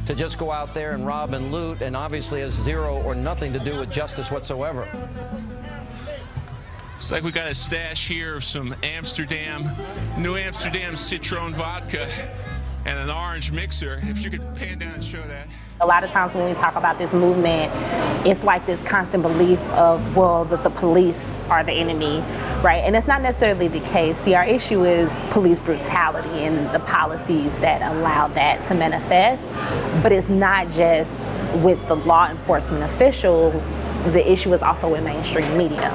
to just go out there and rob and loot, and obviously has zero or nothing to do with justice whatsoever. Looks like we got a stash here of some New Amsterdam Citron vodka and an orange mixer. If you could pan down and show that. A lot of times when we talk about this movement, it's like this constant belief of, well, that the police are the enemy, right? And it's not necessarily the case. See, our issue is police brutality and the policies that allow that to manifest. But it's not just with the law enforcement officials. The issue is also with mainstream media.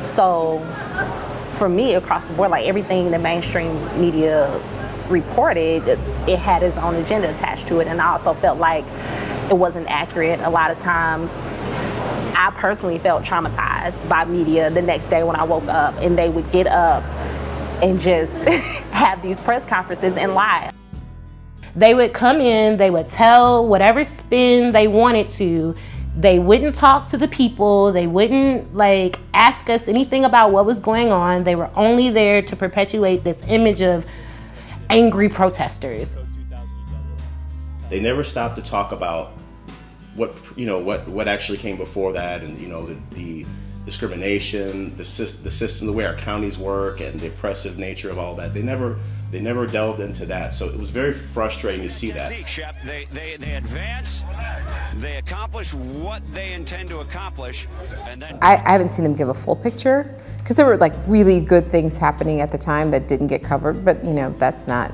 So for me, across the board, like everything the mainstream media reported, it had its own agenda attached to it, and I also felt like it wasn't accurate. A lot of times I personally felt traumatized by media the next day when I woke up, and they would get up and just have these press conferences and lie. They would come in, they would tell whatever spin they wanted to. They wouldn't talk to the people. They wouldn't like ask us anything about what was going on. They were only there to perpetuate this image of angry protesters. They never stopped to talk about what actually came before that, and the discrimination, the system, the way our counties work, and the oppressive nature of all that. They never delved into that. So it was very frustrating to see that. They advance, they accomplish what they intend to accomplish, and then I haven't seen them give a full picture, because there were like really good things happening at the time that didn't get covered, but that's not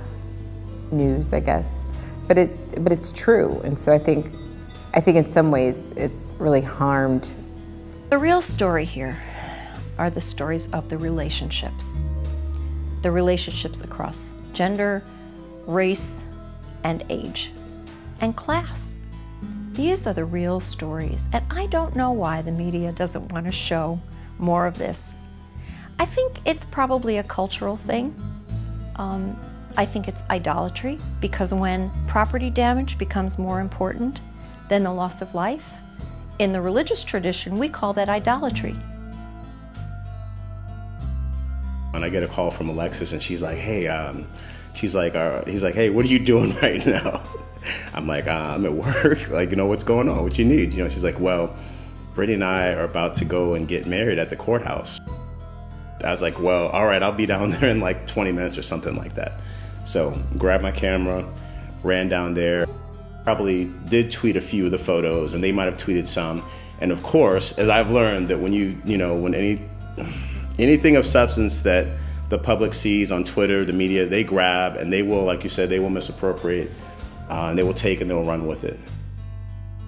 news, I guess. But it's true, and so I think in some ways it's really harmed. The real story here are the stories of the relationships across gender, race, and age, and class. These are the real stories, and I don't know why the media doesn't want to show more of this. I think it's probably a cultural thing. I think it's idolatry, because when property damage becomes more important than the loss of life, in the religious tradition, we call that idolatry. When I get a call from Alexis and she's like, hey, he's like, hey, what are you doing right now? I'm like, I'm at work. Like, what's going on? What you need? She's like, well, Brittany and I are about to go and get married at the courthouse. I was like, well, all right, I'll be down there in like 20 minutes or something like that. So grabbed my camera, ran down there, probably did tweet a few of the photos, and they might have tweeted some. And of course, as I've learned, that when anything of substance that the public sees on Twitter, the media, they grab, and they will, like you said, they will misappropriate, and they will take and they'll run with it.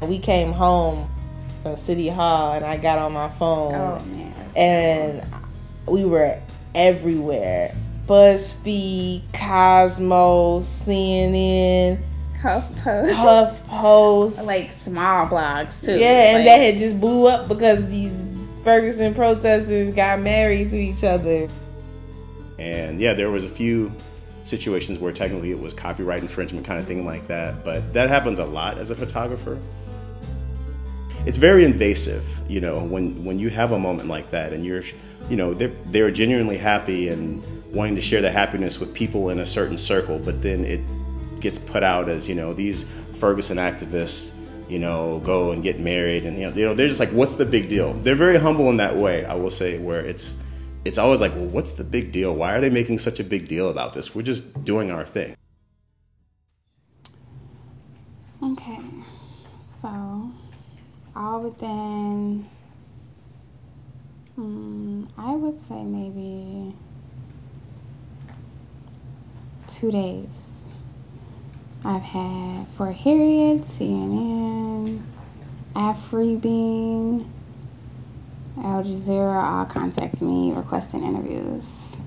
We came home from City Hall, and I got on my phone, and we were everywhere. BuzzFeed, Cosmos, CNN, HuffPost. Like small blogs too. Yeah, and that had just blew up because these Fargesn protesters got married to each other. And yeah, there was a few situations where technically it was copyright infringement kind of thing like that, but that happens a lot as a photographer. It's very invasive, when you have a moment like that and you're, they're genuinely happy and wanting to share the happiness with people in a certain circle, but then it gets put out as, these Fargesn activists, go and get married, and they're just like, what's the big deal? They're very humble in that way, I will say, where it's always like, well, what's the big deal? Why are they making such a big deal about this? We're just doing our thing. Okay, so all within, I would say maybe 2 days. I've had For Harriet, CNN, Afribean, Al Jazeera all contact me requesting interviews.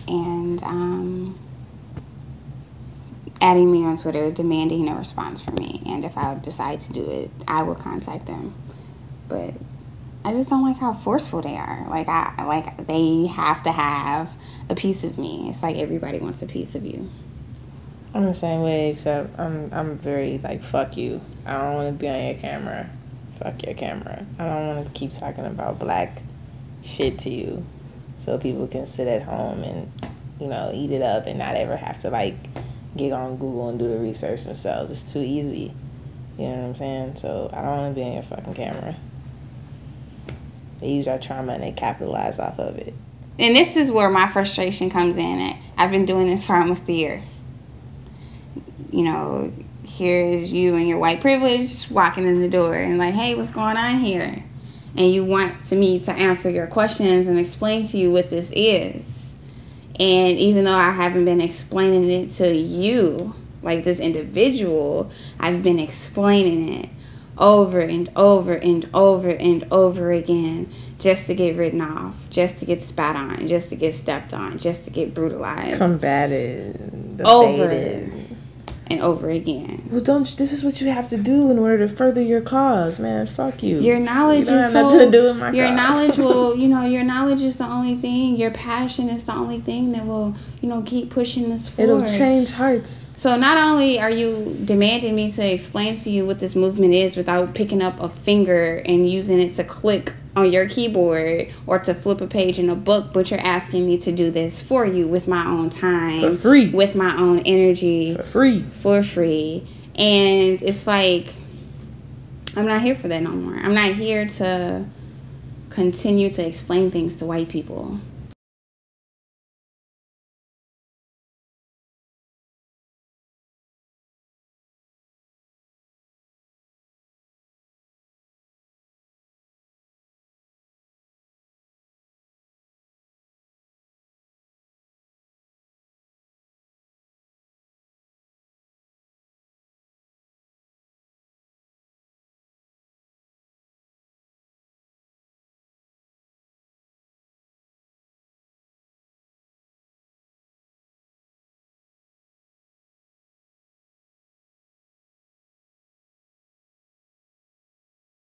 And adding me on Twitter, demanding a response from me. And if I decide to do it, I will contact them. But I just don't like how forceful they are. Like they have to have a piece of me. It's like everybody wants a piece of you. I'm the same way, except I'm very like, fuck you. I don't want to be on your camera. Fuck your camera. I don't want to keep talking about black shit to you, so people can sit at home and eat it up and not ever have to like get on Google and do the research themselves. It's too easy. You know what I'm saying? So I don't want to be on your fucking camera. They use our trauma and they capitalize off of it. And this is where my frustration comes in at. I've been doing this for almost a year. You know, here's you and your white privilege walking in the door and like, hey, what's going on here? And you want me to answer your questions and explain to you what this is. And even though I haven't been explaining it to you, like this individual, I've been explaining it over and over and over and over again just to get written off, just to get spat on, just to get stepped on, just to get brutalized. Combated, debated. Over and over again. Well, this is what you have to do in order to further your cause, man. Fuck you. Your knowledge you don't is have nothing to do with my your cause. knowledge will, your knowledge is the only thing. Your passion is the only thing that will, keep pushing this forward. It'll change hearts. So not only are you demanding me to explain to you what this movement is without picking up a finger and using it to click on your keyboard or to flip a page in a book, but you're asking me to do this for you with my own time, for free, with my own energy, for free. And it's like, I'm not here for that no more. I'm not here to continue to explain things to white people.